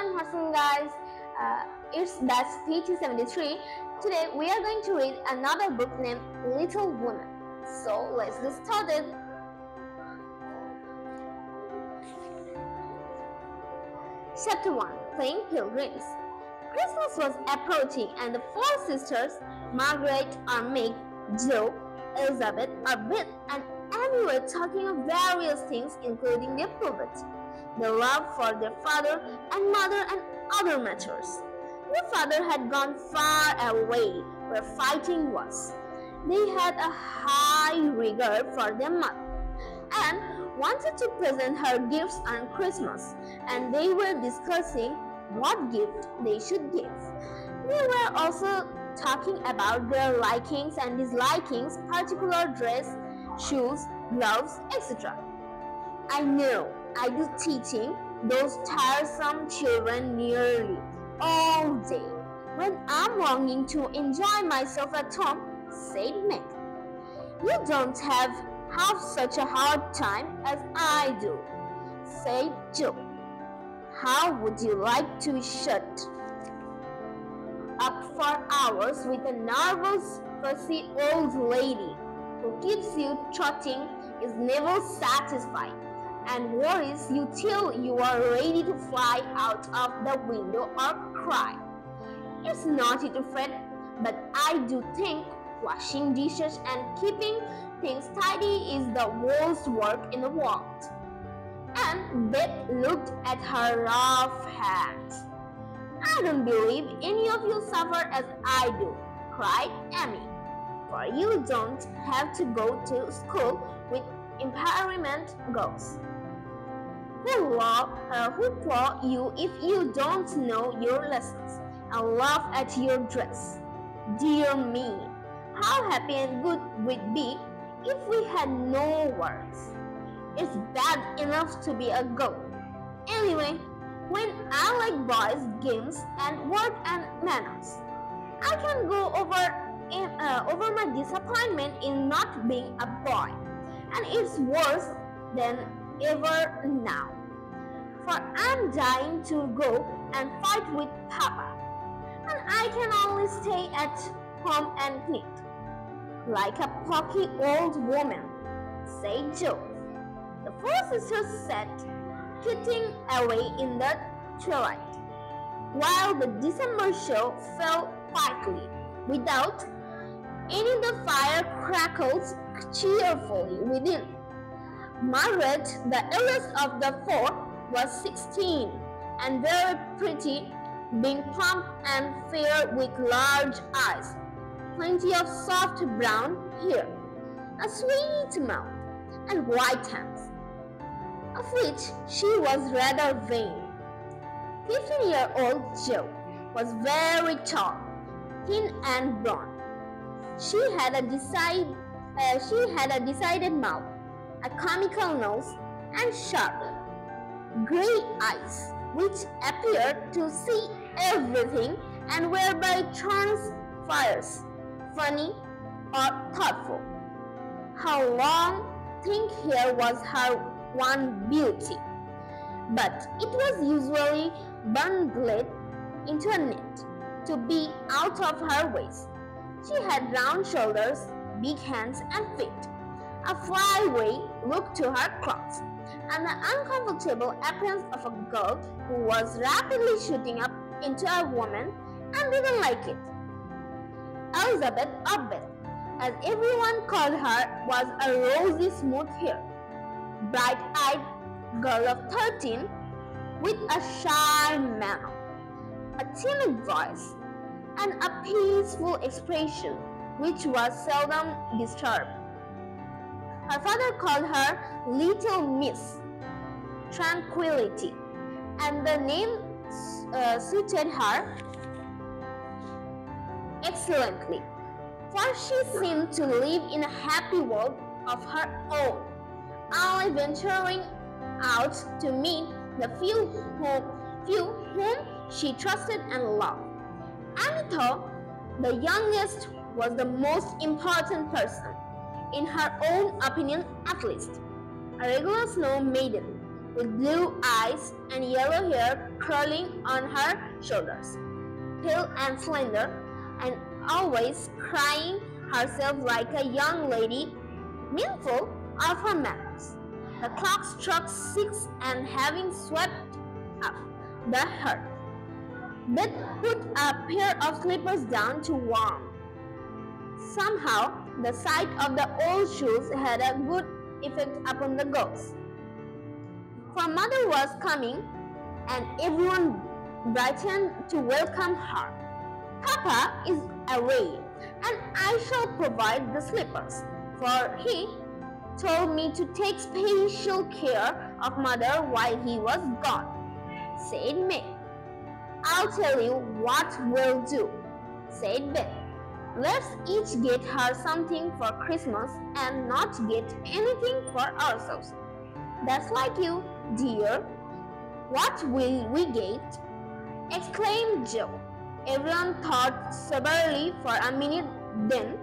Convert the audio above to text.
I'm Hassan, guys. That's PT73. Today we are going to read another book named Little Women. So let's get started. Chapter 1, Playing Pilgrims. Christmas was approaching and the four sisters, Margaret or Meg, Jo, Elizabeth or Beth, and Annie were talking of various things including their poverty, their love for their father and mother, and other matters. Their father had gone far away where fighting was. They had a high regard for their mother and wanted to present her gifts on Christmas, and they were discussing what gift they should give. They were also talking about their likings and dislikings, particular dress, shoes, gloves, etc. I know I do teaching those tiresome children nearly all day when I'm longing to enjoy myself at home, said Meg. You don't have half such a hard time as I do, said Jo. How would you like to be shut up for hours with a nervous, fussy old lady who keeps you trotting, is never satisfied, and worries you till you are ready to fly out of the window or cry? It's naughty to fret, but I do think washing dishes and keeping things tidy is the worst work in the world. And Beth looked at her rough hands. I don't believe any of you suffer as I do, cried Amy. For you don't have to go to school with impairment goals. Who claw you if you don't know your lessons and laugh at your dress? Dear me, how happy and good we'd be if we had no worries. It's bad enough to be a girl. Anyway, when I like boys' games and work and manners, I can go over my disappointment in not being a boy, and it's worse than ever now. For I'm dying to go and fight with Papa, and I can only stay at home and knit, like a plucky old woman, said Jo. The four sisters sat kitting away in the twilight, while the December show fell quietly without any. The fire crackled cheerfully within. Margaret, the eldest of the four, was 16 and very pretty, being plump and fair with large eyes, plenty of soft brown hair, a sweet mouth, and white hands, of which she was rather vain. 15-year-old Jo was very tall, thin and blonde. She had a decided mouth, a comical nose, and sharp, gray eyes, which appeared to see everything and were by turns fierce, funny, or thoughtful. Her long, thick hair was her one beauty, but it was usually bundled into a net to be out of her waist. She had round shoulders, big hands and feet, a flyaway look to her clothes, and the uncomfortable appearance of a girl who was rapidly shooting up into a woman and didn't like it. Elizabeth, or Beth, as everyone called her, was a rosy, smooth-haired, bright-eyed girl of 13 with a shy manner, a timid voice, and a peaceful expression which was seldom disturbed. Her father called her Little Miss Tranquility, and the name suited her excellently, for she seemed to live in a happy world of her own, only venturing out to meet the few whom she trusted and loved. Annie thought the youngest was the most important person, in her own opinion at least, a regular snow maiden, with blue eyes and yellow hair curling on her shoulders, pale and slender, and always crying herself like a young lady, mindful of her manners. The clock struck 6, and having swept up the hearth, Beth put a pair of slippers down to warm. Somehow, the sight of the old shoes had a good effect upon the girls. For mother was coming, and everyone brightened to welcome her. Papa is away, and I shall provide the slippers, for he told me to take special care of mother while he was gone, said May. I'll tell you what we'll do, said Beth. Let's each get her something for Christmas and not get anything for ourselves. That's like you, dear. What will we get? Exclaimed Joe. Everyone thought soberly for a minute, then